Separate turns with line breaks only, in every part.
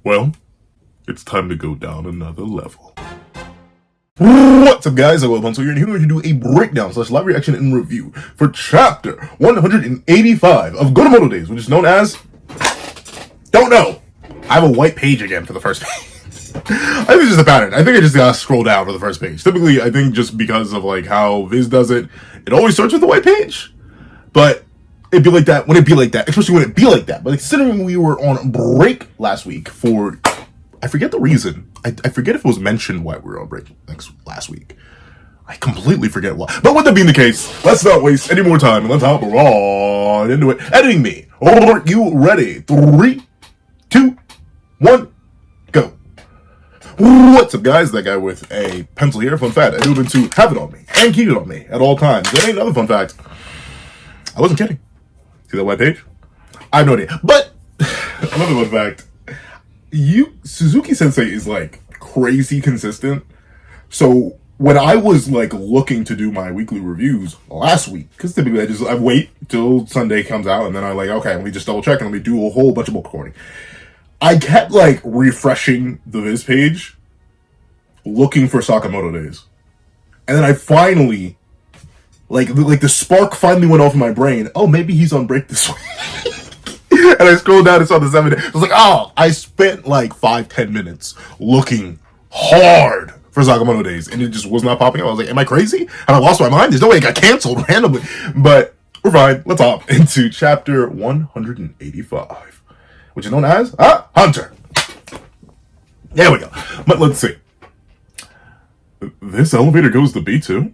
Well, it's time to go down another level. What's up, guys? I'm Monstrous here, and here we're going to do a breakdown / live reaction and review for chapter 185 of Sakamotodays, which is known as... Don't know. I have a white page again for the first page. I think it's just a pattern. I think I just gotta scroll down for the first page. Typically, I think just because of like how Viz does it, it always starts with the white page. But it'd be like that when it be like that, especially when it be like that. But considering we were on break last week for... I forget the reason. I forget if it was mentioned why we were on break last week. I completely forget why. But with that being the case, let's not waste any more time and let's hop right into it. Editing me. Are you ready? 3, 2, 1, go. What's up, guys? That guy with a pencil here. Fun fact, I do it to have it on me and keep it on me at all times. That ain't another fun fact. I wasn't kidding. See that white page? I have no idea. But another fun fact. Suzuki Sensei is like crazy consistent. So when I was like looking to do my weekly reviews last week, because typically I wait till Sunday comes out and then I'm like, okay, let me just double check and let me do a whole bunch of book recording. I kept like refreshing the Viz page looking for Sakamotodays. And then I finally like the spark finally went off in my brain. Oh, maybe he's on break this week. And I scrolled down and saw the 7 days. I was like, oh, I spent like 5-10 minutes looking hard for Sakamotodays, and it just was not popping up. I was like, am I crazy? Have I lost my mind? There's no way it got canceled randomly. But we're fine. Let's hop into chapter 185, which is known as Hunter. There we go. But let's see. This elevator goes to B2?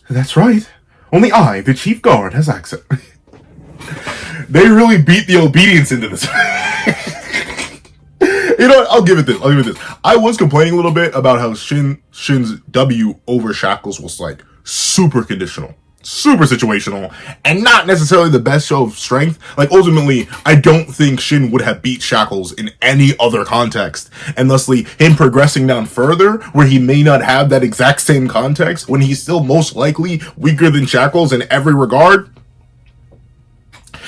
That's right. Only I, the chief guard, has access. They really beat the obedience into this. You know what? I'll give it this. I was complaining a little bit about how Shin's W over Shackles was like super conditional, super situational, and not necessarily the best show of strength. Like ultimately, I don't think Shin would have beat Shackles in any other context. And thusly, him progressing down further, where he may not have that exact same context, when he's still most likely weaker than Shackles in every regard.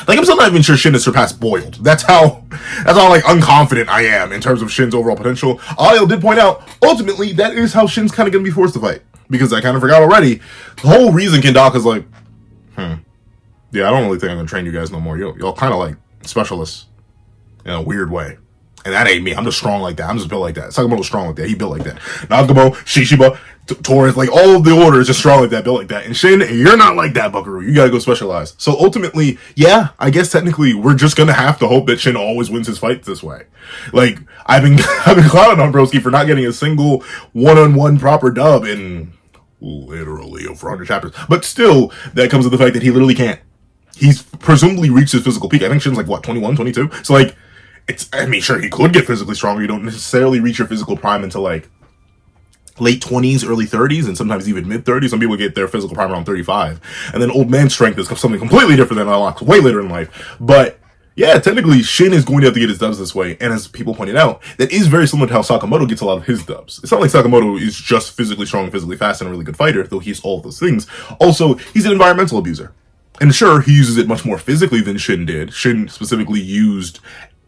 Like, I'm still not even sure Shin has surpassed Boiled. That's how like unconfident I am in terms of Shin's overall potential. Ayo did point out, ultimately, that is how Shin's kind of going to be forced to fight. Because I kind of forgot already, the whole reason Kendaka's like, yeah, I don't really think I'm going to train you guys no more. Y'all kind of like specialists in a weird way. And that ain't me. I'm just strong like that. I'm just built like that. Sakamoto's strong like that. He built like that. Nagamo, Shishiba, Torres, like all of the order is just strong like that, built like that. And Shin, you're not like that, Buckaroo. You gotta go specialize. So ultimately, yeah, I guess technically we're just gonna have to hope that Shin always wins his fights this way. Like, I've been clowning on Broski for not getting a single one-on-one proper dub in literally over 100 chapters. But still, that comes with the fact that he literally can't. He's presumably reached his physical peak. I think Shin's like, what, 21, 22? So like, I mean, sure, he could get physically stronger. You don't necessarily reach your physical prime until like late 20s, early 30s, and sometimes even mid 30s. Some people get their physical prime around 35. And then old man strength is something completely different than unlocks way later in life. But yeah, technically, Shin is going to have to get his dubs this way. And as people pointed out, that is very similar to how Sakamoto gets a lot of his dubs. It's not like Sakamoto is just physically strong, physically fast, and a really good fighter, though he's all of those things. Also, he's an environmental abuser. And sure, he uses it much more physically than Shin did. Shin specifically used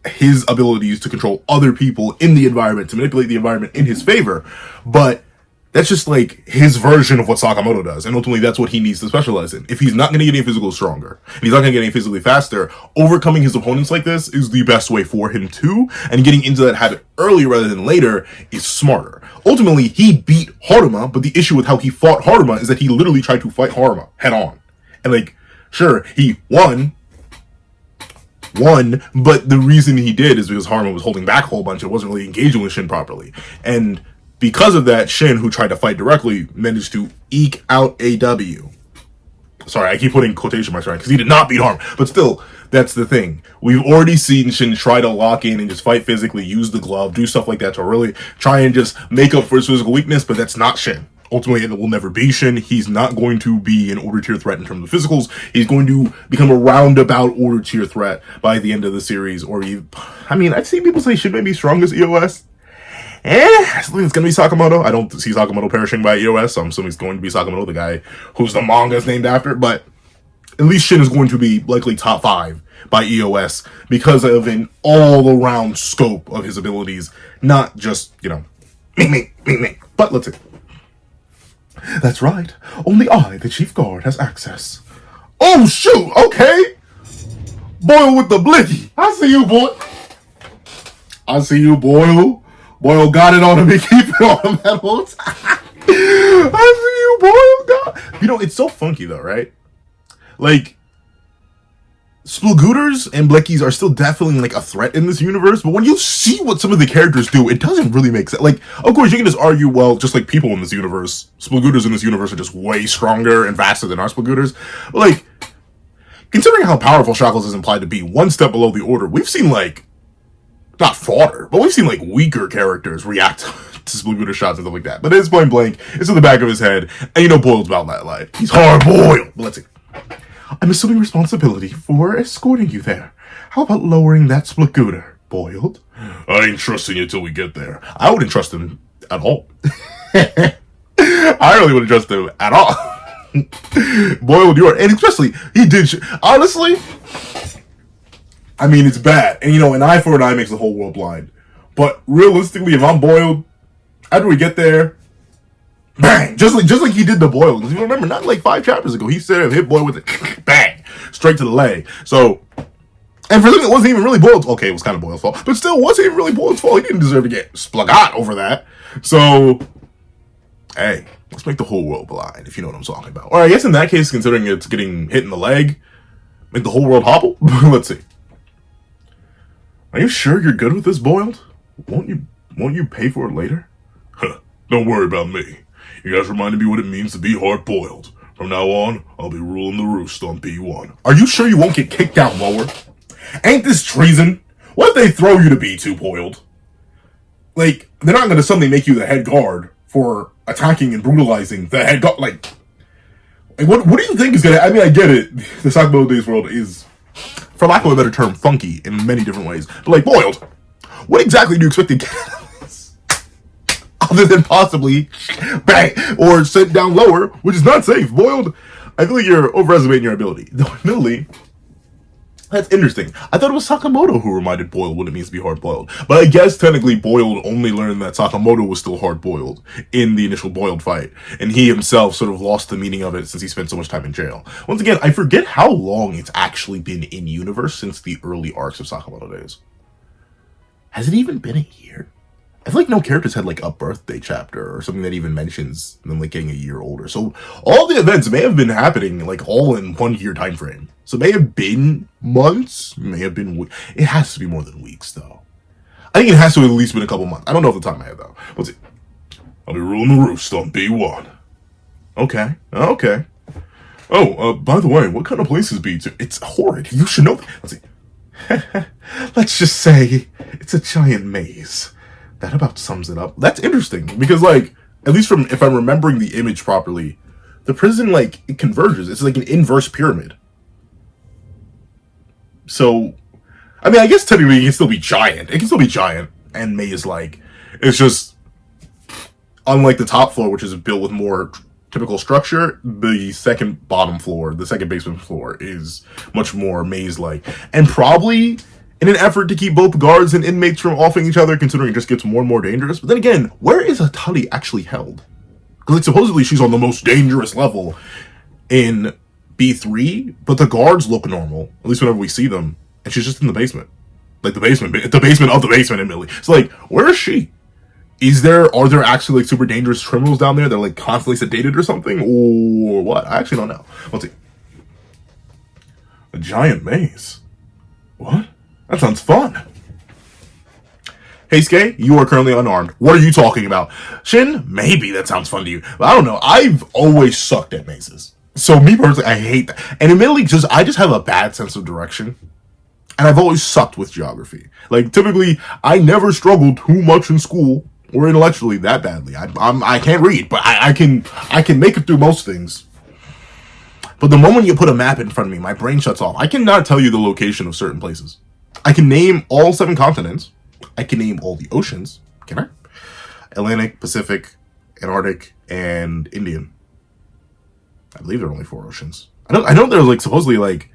his abilities to control other people in the environment, to manipulate the environment in his favor, but that's just like his version of what Sakamoto does, and ultimately that's what he needs to specialize in. If he's not going to get any physical stronger, and he's not going to get any physically faster, overcoming his opponents like this is the best way for him to, and getting into that habit earlier rather than later is smarter. Ultimately, he beat Haruma, but the issue with how he fought Haruma is that he literally tried to fight Haruma head on. And like, sure, he won, but the reason he did is because Haruma was holding back a whole bunch and wasn't really engaging with Shin properly. And because of that, Shin, who tried to fight directly, managed to eke out a W. Sorry, I keep putting quotation marks around because he did not beat Haruma. But still, that's the thing. We've already seen Shin try to lock in and just fight physically, use the glove, do stuff like that to really try and just make up for his physical weakness, but that's not Shin. Ultimately, it will never be Shin. He's not going to be an order tier threat in terms of physicals. He's going to become a roundabout order tier threat by the end of the series. Or I mean, I've seen people say Shin may be strongest EOS. I think it's going to be Sakamoto. I don't see Sakamoto perishing by EOS, so I'm assuming it's going to be Sakamoto, the guy whose the manga is named after. But at least Shin is going to be likely top 5 by EOS because of an all-around scope of his abilities, not just, you know, me. But let's see. That's right. Only I, the chief guard, has access. Oh, shoot. Okay. Boyle with the blicky. I see you, boy. I see you, Boyle. Boyle got it on him and keep it on him that whole time. I see you, Boyle. God. You know, it's so funky, though, right? Like, Spluguters and Blickies are still definitely, like, a threat in this universe, but when you see what some of the characters do, it doesn't really make sense. Like, of course, you can just argue, well, just like people in this universe, Spluguters in this universe are just way stronger and faster than our Spluguters. But, like, considering how powerful Shackles is implied to be, one step below the order, we've seen, like, not fodder, but we've seen, like, weaker characters react to Splugooter shots and stuff like that. But it's point blank, it's in the back of his head, and you know Boyle's about that life. He's hard-boiled. But let's see. I'm assuming responsibility for escorting you there. How about lowering that Splugooter, Boiled? I ain't trusting you till we get there. I wouldn't trust him at all. I really wouldn't trust him at all. Boiled, you are, and especially, he did, honestly, I mean, it's bad. And you know, an eye for an eye makes the whole world blind. But realistically, if I'm Boiled, after we get there, bang! Just like he did the Boyle. Because you remember, not like 5 chapters ago, he said hit Boyle with it, bang! Straight to the leg. So, and for something that wasn't even really Boyle's, okay, it was kind of Boyle's fault, but still wasn't even really Boyle's fault. He didn't deserve to get splagot over that. So, hey, let's make the whole world blind, if you know what I'm talking about. Or I guess in that case, considering it's getting hit in the leg, make the whole world hobble? Let's see. Are you sure you're good with this, Boiled? Won't you pay for it later? Huh, don't worry about me. You guys reminded me what it means to be hard-boiled. From now on, I'll be ruling the roost on B1. Are you sure you won't get kicked out lower? Ain't this treason? What if they throw you to B2, Boiled? Like, they're not going to suddenly make you the head guard for attacking and brutalizing the head guard. Like what do you think is going to... I mean, I get it. The Sakamotodays world is, for lack of a better term, funky in many different ways. But, like, Boiled, what exactly do you expect to get out of this? Other than possibly bang or sit down lower, which is not safe. Boiled, I feel like you're overestimating your ability. Though, admittedly, that's interesting. I thought it was Sakamoto who reminded Boiled what it means to be hard-boiled. But I guess technically Boiled only learned that Sakamoto was still hard-boiled in the initial Boiled fight. And he himself sort of lost the meaning of it since he spent so much time in jail. Once again, I forget how long it's actually been in universe since the early arcs of Sakamoto Days. Has it even been a year? I feel like no characters had like a birthday chapter or something that even mentions them like getting a year older. So all the events may have been happening like all in 1 year time frame. So it may have been months, may have been weeks. It has to be more than weeks though. I think it has to have at least been a couple months. I don't know off the top of my head though. Let's see. I'll be ruling the roost on B1. Okay. Oh, by the way, what kind of place is B2? It's horrid. You should know. Let's see. Let's just say it's a giant maze. That about sums it up. That's interesting because, like, at least from if I'm remembering the image properly, the prison like it converges. It's like an inverse pyramid. So, I mean, I guess technically it can still be giant. It can still be giant and maze-like. It's just unlike the top floor, which is built with more typical structure. The second bottom floor, the second basement floor, is much more maze-like, and probably in an effort to keep both guards and inmates from offing each other, considering it just gets more and more dangerous. But then again, where is Atali actually held? Because like, supposedly she's on the most dangerous level in B3, but the guards look normal, at least whenever we see them, and she's just in the basement. Like the basement of the basement, admittedly. So like, where is she? Are there actually like super dangerous criminals down there that are like constantly sedated or something? Or what? I actually don't know. Let's see. A giant maze. What? That sounds fun. Hey, Skay, you are currently unarmed. What are you talking about? Shin, maybe that sounds fun to you. But I don't know. I've always sucked at mazes. So me personally, I hate that. And admittedly, I just have a bad sense of direction. And I've always sucked with geography. Like, typically, I never struggled too much in school or intellectually that badly. I can't read, but I can make it through most things. But the moment you put a map in front of me, my brain shuts off. I cannot tell you the location of certain places. I can name all 7 continents. I can name all the oceans. Can I? Atlantic, Pacific, Antarctic, and Indian. I believe there are only 4 oceans. I know there's like supposedly like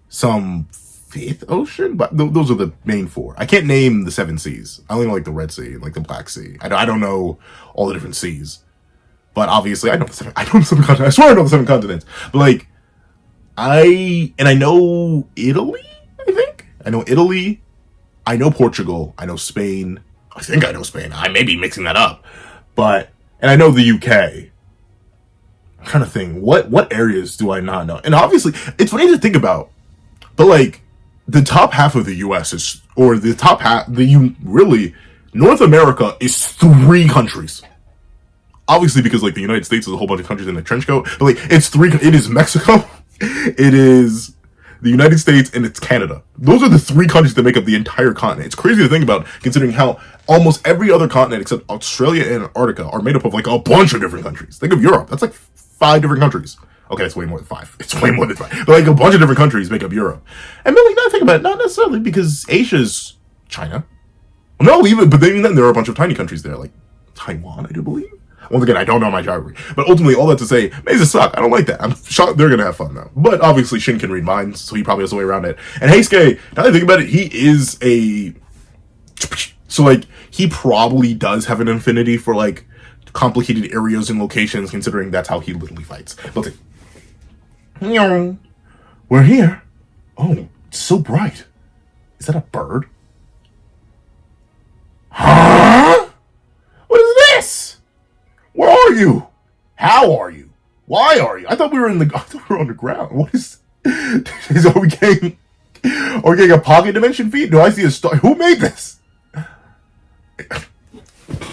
some fifth ocean, but those are the main four. I can't name the seven seas. I only know like the Red Sea, like the Black Sea. I don't know all the different seas, but obviously I know the seven. I know the seven continents. I swear I know the seven continents. But like I know Italy. I think I know Italy. I know Portugal. I know Spain. I think I know Spain. I may be mixing that up, but and I know the UK. I'm trying to think what areas do I not know? And obviously, it's funny to think about, but like the top half of the U.S. is, or the top half, really North America is 3 countries. Obviously, because like the United States is a whole bunch of countries in the trench coat, but like it's 3. It is Mexico, it is the United States, and it's Canada. Those are the 3 countries that make up the entire continent. It's crazy to think about, considering how almost every other continent except Australia and Antarctica are made up of like a bunch of different countries. Think of Europe. That's like 5 different countries. Okay, it's way more than 5. It's way more than 5. But like a bunch of different countries make up Europe. And really, not think about it, not necessarily because Asia's China. No, but then there are a bunch of tiny countries there, like Taiwan, I do believe. Once again, I don't know my geography. But ultimately, all that to say, mazes suck. I don't like that. I'm sure they're going to have fun, though. But obviously, Shin can read minds, so he probably has a way around it. And Heisuke, now that I think about it, he is a... So, like, he probably does have an affinity for, like, complicated areas and locations, considering that's how he literally fights. But like, we're here. Oh, it's so bright. Is that a bird? Huh? What is this? Where are you? How are you? Why are you? I thought we were underground. What is? Are we getting a pocket dimension feed? Do I see a star? Who made this?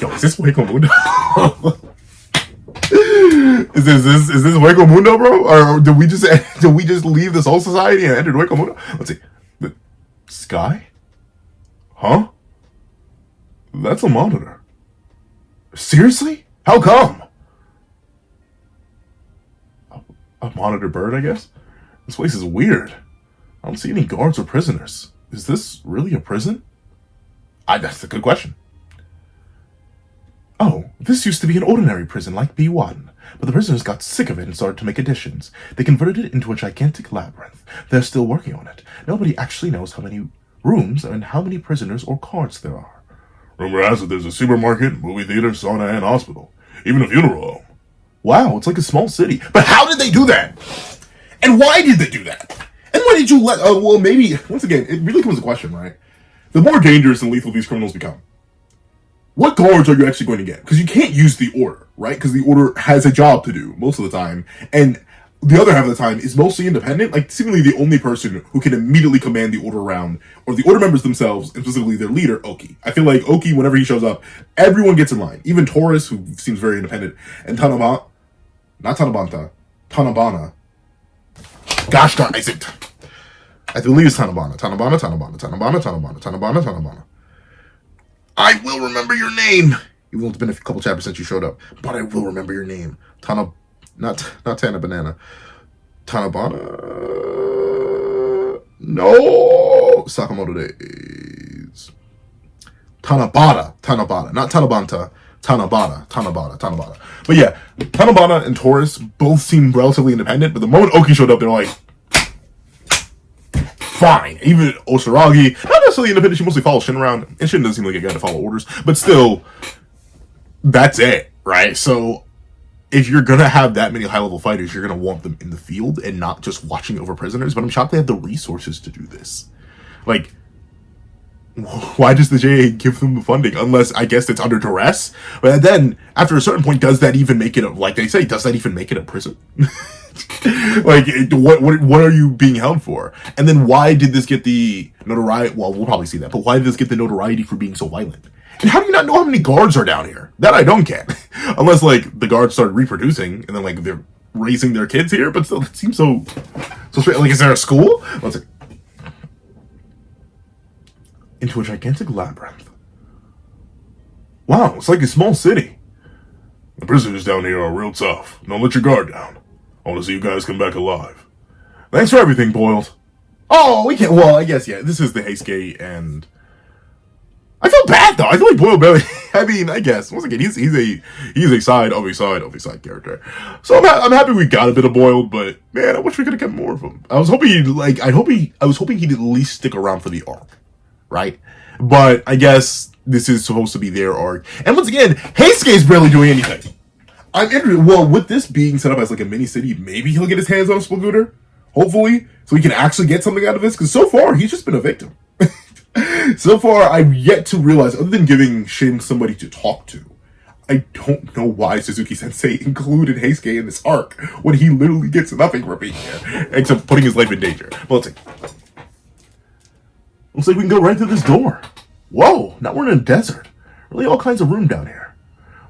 Yo, is this Hueco Mundo? is this Hueco Mundo, bro? Or did we just leave this whole society and enter Hueco Mundo? Let's see. The sky? Huh? That's a monitor. Seriously? How come? A monitor bird, I guess? This place is weird. I don't see any guards or prisoners. Is this really a prison? That's a good question. Oh, this used to be an ordinary prison like B1, but the prisoners got sick of it and started to make additions. They converted it into a gigantic labyrinth. They're still working on it. Nobody actually knows how many rooms and how many prisoners or guards there are. Rumor has it there's a supermarket, movie theater, sauna, and hospital. Even a funeral home. Wow, it's like a small city. But how did they do that? And why did they do that? And why did you let... well, maybe... Once again, it really comes to question, right? The more dangerous and lethal these criminals become, what guards are you actually going to get? Because you can't use the order, right? Because the order has a job to do most of the time. And the other half of the time is mostly independent. Like, seemingly the only person who can immediately command the order around, or the order members themselves, and specifically their leader, Oki. I feel like Oki, whenever he shows up, everyone gets in line. Even Taurus, who seems very independent. And Tanabana. Gosh darn, I believe it's Tanabana. I will remember your name. Even though it's been a couple chapters since you showed up, but I will remember your name. Not Tana Banana. Tanabana. No, Sakamoto days. Tanabata, not Tanabanta. Tanabata. But yeah, Tanabana and Taurus both seem relatively independent, but the moment Oki showed up, they're like, fine. Even Osaragi, not necessarily independent, she mostly follows Shin around, and Shin doesn't seem like a guy to follow orders, but still, that's it, right? So, if you're gonna have that many high-level fighters, you're gonna want them in the field and not just watching over prisoners, but I'm shocked they have the resources to do this. Like, why does the JA give them the funding? Unless, I guess, it's under duress. But then, after a certain point, does that even make it, like they say, does that even make it a prison? Like, what are you being held for? And then why did this get the notoriety? Well, we'll probably see that. But why did this get the notoriety for being so violent? And how do you not know how many guards are down here? That I don't get. Unless, like, the guards started reproducing, and then, like, they're raising their kids here. But still, it seems so straight. Like, is there a school? Let's see. Into a gigantic labyrinth. Wow, it's like a small city. The prisoners down here are real tough. Don't let your guard down. I want to see you guys come back alive. Thanks for everything, Boiled. Oh, we can't. Well, I guess, yeah. This is the Heisuke, and I feel bad, though. I feel like Boiled Belly. I mean, I guess once again, he's a side of a side character. So I'm happy we got a bit of Boiled, but man, I wish we could have kept more of him. I was hoping he'd at least stick around for the arc, right? But I guess this is supposed to be their arc. And once again, Heisuke's barely doing anything. I'm interested. Well, with this being set up as like a mini city, maybe he'll get his hands on a Splagooter. Hopefully, so he can actually get something out of this. Because so far, he's just been a victim. So far, I've yet to realize, other than giving Shin somebody to talk to, I don't know why Suzuki-sensei included Heisuke in this arc when he literally gets nothing for being here, except putting his life in danger. Well, let's see. Looks like we can go right through this door. Whoa, now we're in a desert. Really all kinds of room down here.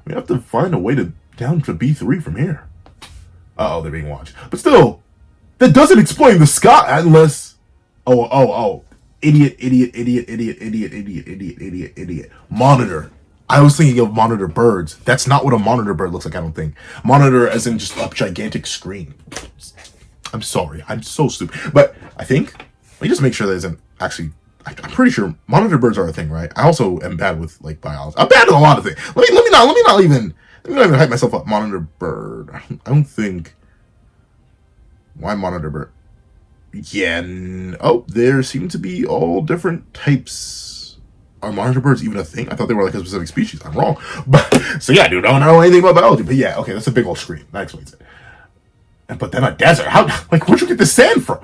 We have to find a way down to B3 from here. Uh-oh, they're being watched. But still, that doesn't explain the sky unless... Oh. Idiot. Monitor. I was thinking of monitor birds. That's not what a monitor bird looks like, I don't think. Monitor as in just a gigantic screen. I'm sorry. I'm so stupid. But I think, let me just make sure that isn't actually, I'm pretty sure monitor birds are a thing, right? I also am bad with like biology. I'm bad at a lot of things. Let me not even hype myself up. Monitor bird. I don't think. Why monitor bird? Yeah. There seem to be all different types. Are monitor birds even a thing? I thought they were like a specific species. I'm wrong. But so yeah, dude, I don't know anything about biology. But yeah, okay, that's a big old screen. That explains it. But then a desert. Where'd you get the sand from?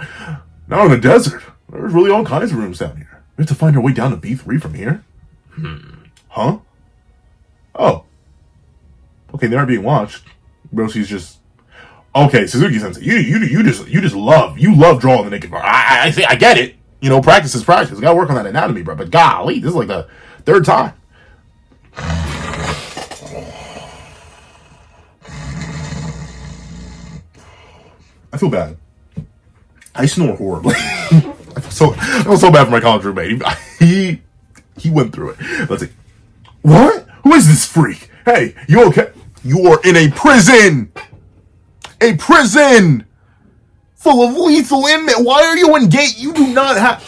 Now in a desert. There's really all kinds of rooms down here. We have to find our way down to B3 from here. Huh? Oh. Okay, they aren't being watched. Roshi's just... Okay, Suzuki-sensei, you just love drawing the naked bar. I get it. You know, practice is practice. Gotta work on that anatomy, bro. But golly, this is like the third time. I feel bad. I snore horribly. I feel so bad for my college roommate. He went through it. Let's see. What? Who is this freak? Hey, you okay? You are in a prison! A prison! Full of lethal inmates. Why are you engaged? You do not have...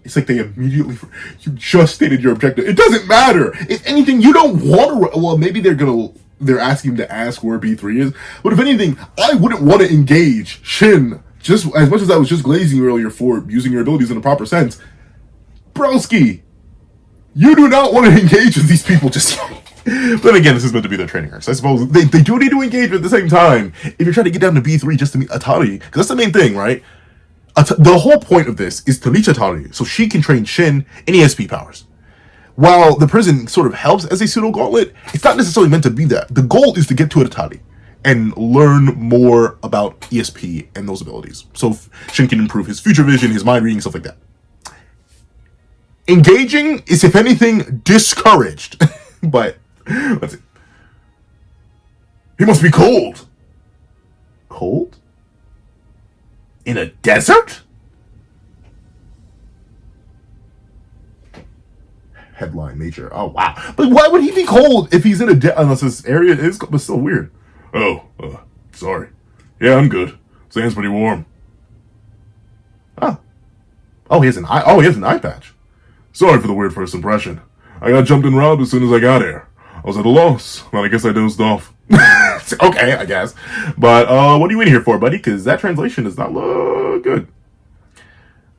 It's like they immediately... You just stated your objective. It doesn't matter. If anything, you don't want to... Well, maybe they're asking him to ask where B3 is. But if anything, I wouldn't want to engage Shin just as much as I was just glazing you earlier for using your abilities in a proper sense. Broski, you do not want to engage with these people just yet. But then again, this is meant to be their training arc. So I suppose they do need to engage at the same time. If you're trying to get down to B3 just to meet Atari, because that's the main thing, right? The whole point of this is to reach Atari so she can train Shin in ESP powers. While the prison sort of helps as a pseudo gauntlet, it's not necessarily meant to be that. The goal is to get to Atari and learn more about ESP and those abilities. So Shin can improve his future vision, his mind reading, stuff like that. Engaging is, if anything, discouraged. But, let's see. He must be cold. Cold? In a desert? Headline major. Oh, wow. But why would he be cold if he's in a unless this area is, but still weird. Sorry. Yeah, I'm good. Sand's pretty warm. Oh, he has an eye patch. Sorry for the weird first impression. I got jumped and robbed as soon as I got here. I was at a loss, but I guess I dozed off. Okay, I guess. But, what are you in here for, buddy? Because that translation does not look good.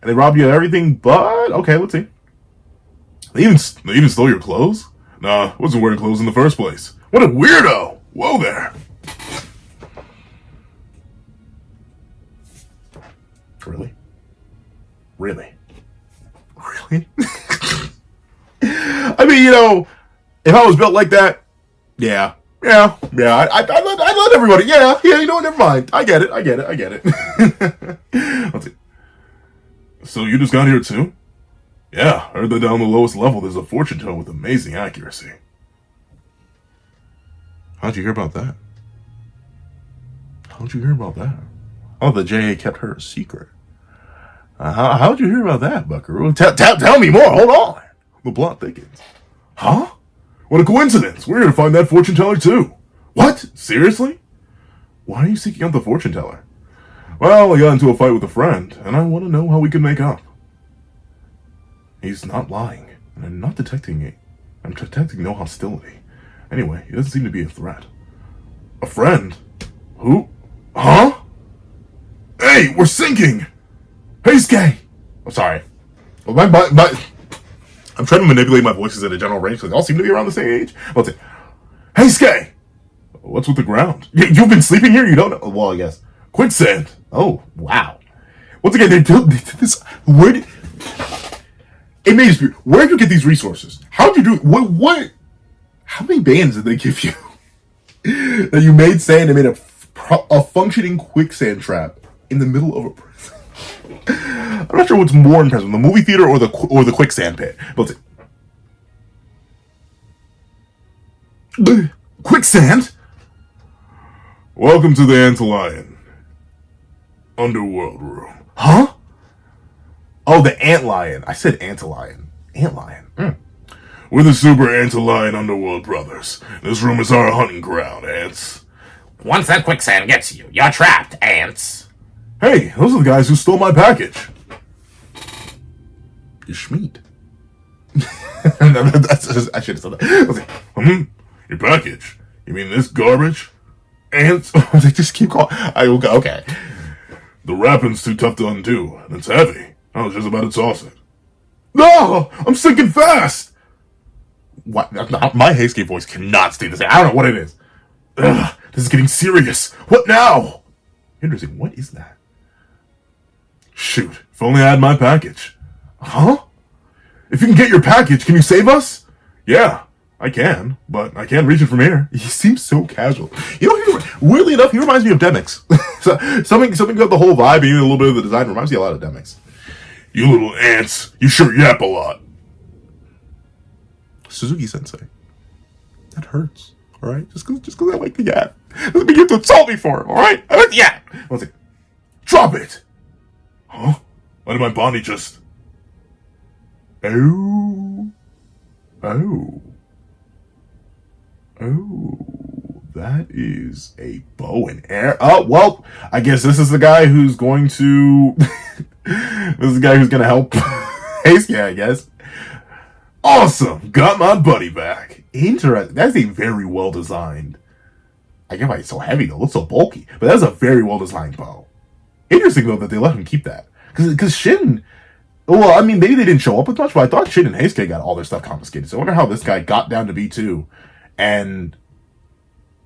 And they robbed you of everything, but, okay, let's see. They even stole your clothes? Nah, wasn't wearing clothes in the first place. What a weirdo! Whoa there! Really? Really? Really? I mean, you know, if I was built like that, yeah, I'd let everybody, yeah, you know what, never mind. I get it. Let's see. So you just got here too? Yeah, I heard that down the lowest level there's a fortune teller with amazing accuracy. How'd you hear about that? Oh, the JA kept her a secret. How'd you hear about that, Buckaroo? Tell me more, hold on. The plot thickens. Huh? What a coincidence. We're gonna find that fortune teller too. What? Seriously? Why are you seeking out the fortune teller? Well, I got into a fight with a friend, and I want to know how we can make up. He's not lying. And I'm not detecting it. I'm detecting no hostility. Anyway, he doesn't seem to be a threat. A friend? Who? Huh? Hey, we're sinking! Hey, Skay! I'm sorry. Well, I'm trying to manipulate my voices at a general range because they all seem to be around the same age. Let's say, hey, Skay! What's with the ground? You've been sleeping here? You don't know? Well, I guess. Quicksand! Oh, wow. Once again, they did this. It made us be. Where did you get these resources? How'd you do it? What? How many bands did they give you? That you made sand and made a functioning quicksand trap in the middle of a prison. I'm not sure what's more impressive, the movie theater or the quicksand pit. But quicksand? Welcome to the Antlion Underworld room. Huh? Oh, the Antlion. I said Antlion. Antlion. We're the Super Antlion Underworld brothers. This room is our hunting ground, ants.
Once that quicksand gets you, you're trapped, ants.
Hey, those are the guys who stole my package. You Schmeat. I should have said that. I was like, your package? You mean this garbage? Ants? They just keep calling. Okay. The wrapping's too tough to undo, and it's heavy. I was just about to toss it. No! I'm sinking fast! What? My Hayskate voice cannot stay the same. I don't know what it is. Ugh, this is getting serious. What now? Interesting. What is that? Shoot. If only I had my package. Huh? If you can get your package, can you save us? Yeah, I can, but I can't reach it from here. He seems so casual. You know, weirdly enough, he reminds me of Demyx. something about the whole vibe, even a little bit of the design, reminds me a lot of Demyx. You little ants, you sure yap a lot. Suzuki-sensei. That hurts, alright? Just cause I like the yap. Doesn't mean you have to insult me for it, alright? I like the yap. I was like, drop it! Huh? Why did my body just... Oh, that is a bow and arrow. Oh, well, I guess this is the guy who's going to... this is the guy who's going to help Ace, yeah, I guess. Awesome! Got my buddy back. Interesting. That's a very well designed... I get why it's so heavy, though. It looks so bulky. But that's a very well designed bow. Interesting, though, that they let him keep that. Because Shin... Well, I mean, maybe they didn't show up as much, but I thought Shin and Heisuke got all their stuff confiscated. So I wonder how this guy got down to B2 and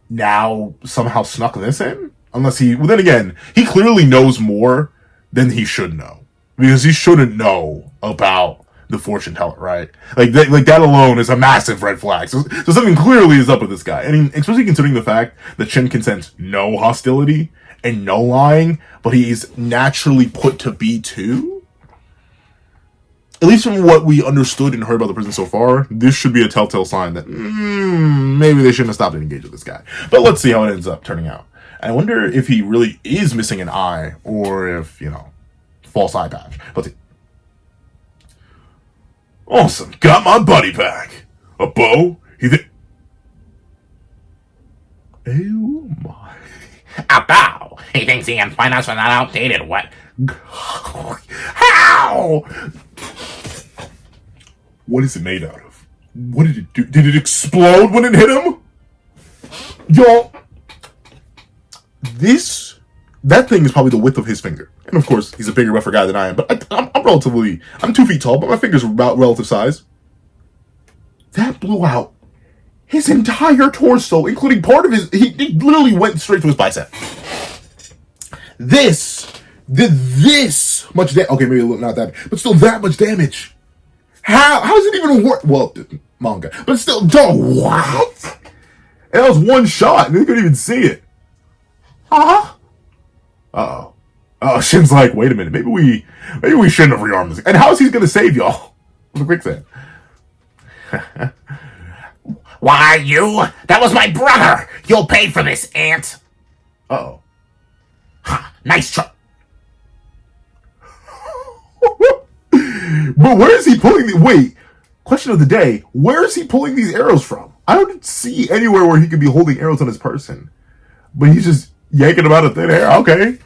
now somehow snuck this in? Unless he... Well, then again, he clearly knows more than he should know. Because he shouldn't know about the fortune teller, right? Like that alone is a massive red flag. So something clearly is up with this guy. I mean, especially considering the fact that Shin can sense no hostility and no lying, but he's naturally put to B2? At least from what we understood and heard about the prison so far, this should be a telltale sign that maybe they shouldn't have stopped and engaged with this guy. But let's see how it ends up turning out. I wonder if he really is missing an eye, or if, false eye patch. Let's see. Awesome. Got my buddy back. A bow? Oh my.
A bow? He thinks he can find us with that outdated what? How?
What is it made out of? What did it do? Did it explode when it hit him? Y'all, that thing is probably the width of his finger. And of course, he's a bigger, rougher guy than I am, but I'm 2 feet tall, but my fingers are about relative size. That blew out his entire torso, including part of it literally went straight to his bicep. This did this much damage. Okay, maybe not that, but still that much damage. How is it even work? Well, manga, but still, what? And that was one shot, and they couldn't even see it. Uh-oh. Oh, Shin's like, wait a minute, maybe we shouldn't have rearmed this. And how is he gonna save y'all? With a quicksand.
Why, you? That was my brother! You'll pay for this, ant!
Uh-oh.
Nice try.
But where is he pulling wait, question of the day, where is he pulling these arrows from? I don't see anywhere where he could be holding arrows on his person. But he's just yanking them out of thin air. Okay.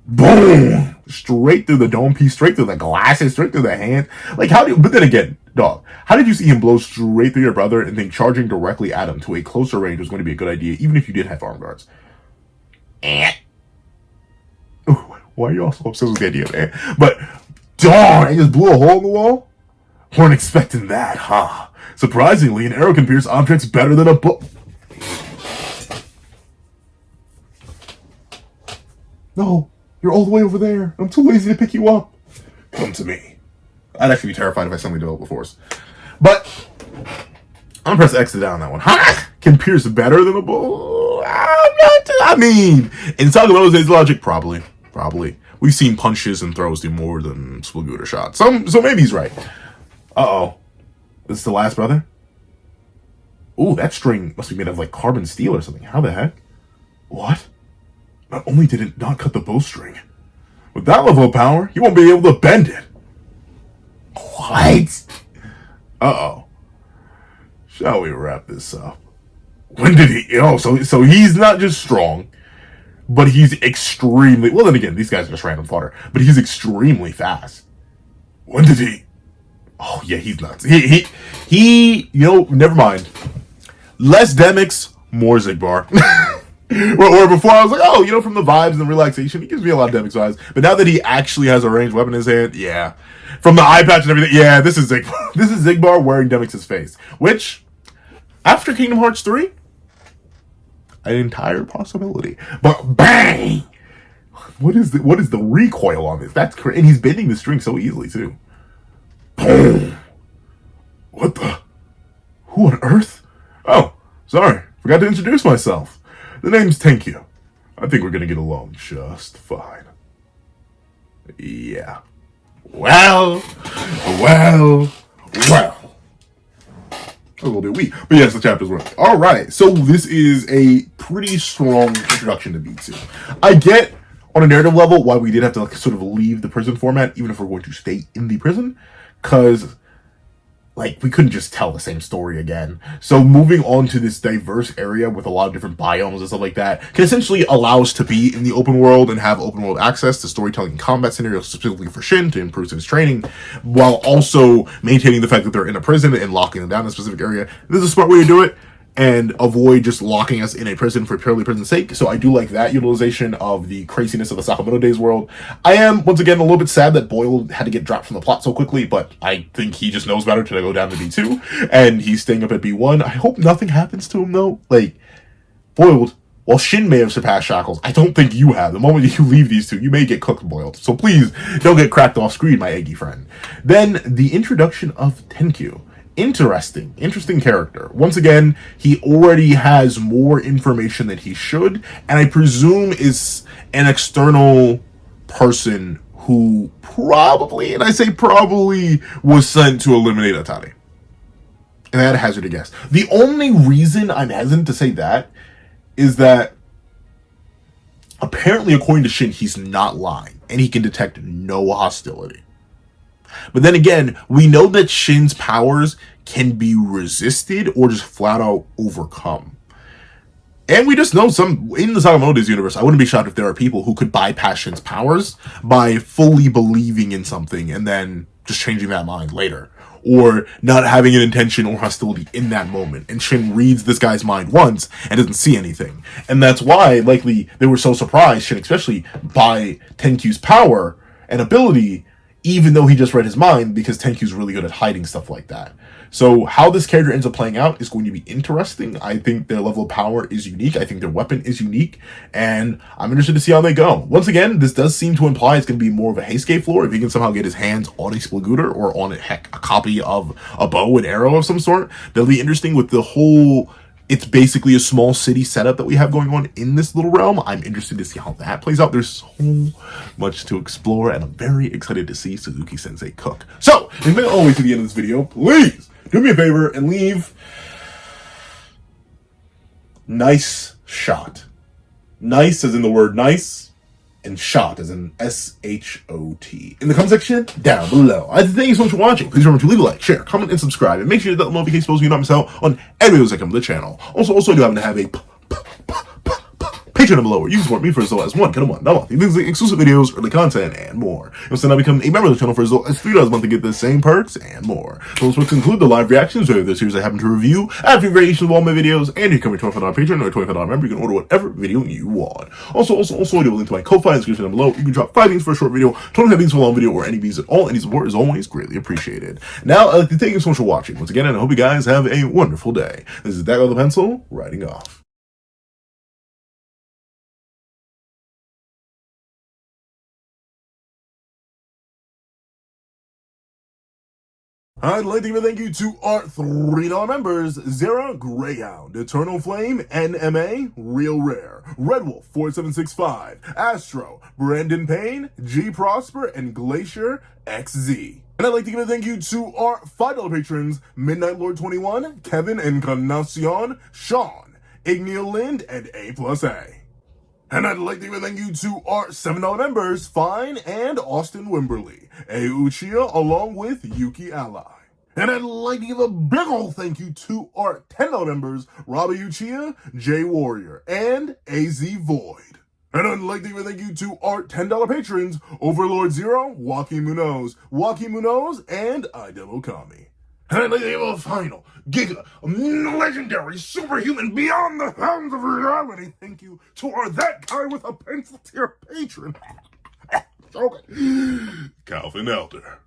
Boom! Straight through the dome piece, straight through the glasses, straight through the hand. Like, but then again, Dog, how did you see him blow straight through your brother and think charging directly at him to a closer range was going to be a good idea, even if you did have arm guards? Why are you all so obsessed with the idea of ant? But, darn, it just blew a hole in the wall? Weren't expecting that, huh? Surprisingly, an arrow can pierce objects better than a bow. No, you're all the way over there. I'm too lazy to pick you up. Come to me. I'd actually be terrified if I suddenly developed a force. But, I'm gonna press X to down that one. Ha! Can pierce better than a bow? I mean, in Sakamoto's days logic, probably. We've seen punches and throws do more than Splagooter shots. So maybe he's right. Uh-oh. This is the last brother? Ooh, that string must be made of like carbon steel or something. How the heck? What? Not only did it not cut the bowstring, with that level of power, you won't be able to bend it. What? Uh-oh. Shall we wrap this up? When did he... Oh, so he's not just strong, but he's extremely... Well, then again, these guys are just random fodder. But he's extremely fast. When did he... Oh, yeah, he's nuts. He never mind. Less Demyx, more XIGBAR. Or before I was like, oh, from the vibes and the relaxation, he gives me a lot of Demyx vibes. But now that he actually has a ranged weapon in his hand, yeah. From the eye patch and everything, yeah, this is XIGBAR. This is XIGBAR wearing Demyx's face. Which, after Kingdom Hearts 3, an entire possibility. But bang! What is the recoil on this? That's crazy. And he's bending the string so easily, too. Boom! What the? Who on earth? Oh, sorry. Forgot to introduce myself. The name's Tenkyu. I think we're gonna get along just fine. Yeah. Well. A little bit weak. But yes, the chapter's working. Alright, so this is a pretty strong introduction to B2. I get, on a narrative level, why we did have to sort of leave the prison format, even if we're going to stay in the prison. Because, we couldn't just tell the same story again. So moving on to this diverse area with a lot of different biomes and stuff like that can essentially allow us to be in the open world and have open world access to storytelling and combat scenarios specifically for Shin to improve his training, while also maintaining the fact that they're in a prison and locking them down in a specific area. This is a smart way to do it and avoid just locking us in a prison for purely prison's sake. So I do like that utilization of the craziness of the Sakamotodays world. I am, once again, a little bit sad that Boyle had to get dropped from the plot so quickly, but I think he just knows better to go down to B2, and he's staying up at B1. I hope nothing happens to him, though. Boiled, while Shin may have surpassed Shackles, I don't think you have. The moment you leave these two, you may get cooked, Boiled. So please, don't get cracked off screen, my eggy friend. Then, the introduction of Tenkyu. Interesting character. Once again, he already has more information than he should, and I presume is an external person who probably, and I say probably, was sent to eliminate Atari. And I had to hazard a guess. The only reason I'm hesitant to say that is that apparently, according to Shin, he's not lying, and he can detect no hostility. But then again, we know that Shin's powers can be resisted or just flat out overcome. And we just know in the Sakamotodays universe, I wouldn't be shocked if there are people who could bypass Shin's powers by fully believing in something and then just changing that mind later. Or not having an intention or hostility in that moment. And Shin reads this guy's mind once and doesn't see anything. And that's why, likely, they were so surprised, Shin especially, by Tenkyu's power and ability, even though he just read his mind, because Tenkyu's really good at hiding stuff like that. So how this character ends up playing out is going to be interesting. I think their level of power is unique. I think their weapon is unique. And I'm interested to see how they go. Once again, this does seem to imply it's going to be more of a Heisuke floor. If he can somehow get his hands on a Splagooter or on a copy of a bow and arrow of some sort, that'll be interesting with the whole... It's basically a small city setup that we have going on in this little realm. I'm interested to see how that plays out. There's so much to explore, and I'm very excited to see Suzuki-sensei cook. So, if you made it all the way to the end of this video, please do me a favor and leave nice shot. Nice as in the word nice, and shot as in S-H-O-T. In the comment section down below. Thank you so much for watching. Please remember to leave a like, share, comment, and subscribe. And make sure you hit that notification bell so you don't miss out on any videos that come to the channel. Also, I do happen to have a Patreon below where you support me for as low as $1 a month, monthly, exclusive videos, early content, and more. You'll still now become a member of the channel for as low as $3 a month to get the same perks and more. Those perks include the live reactions of the series I happen to review, ad-free variations of all my videos, and you become a $25 Patreon or a $25 member, you can order whatever video you want. Also, I do a link to my Ko-Fi in the description down below. You can drop 5 beans for a short video, 25 beans for a long video, or any beans at all. Any support is always greatly appreciated. Now, I'd like to thank you so much for watching once again, and I hope you guys have a wonderful day. This is That Guy with a Pencil, writing off. I'd like to give a thank you to our $3 members: Zara, Greyhound, Eternal Flame, NMA, Real Rare, Red Wolf 4765, Astro, Brandon Payne, G Prosper, and Glacier XZ. And I'd like to give a thank you to our $5 patrons: Midnight Lord 21, Kevin Encarnacion, Sean, Igneel Lind, and A+A. And I'd like to give a thank you to our $7 members, Fine and Austin Wimberly, A Uchiha, along with Yuki Ally. And I'd like to give a big ol' thank you to our $10 members, Robbie Uchiha, Jay Warrior, and AZ Void. And I'd like to give a thank you to our $10 patrons, Overlord Zero, Joaquin Munoz, and Idem Okami. And I'd like to give a final, giga, legendary, superhuman, beyond the bounds of reality thank you to our That Guy with a Pencil tier patron, okay, Calvin Elder.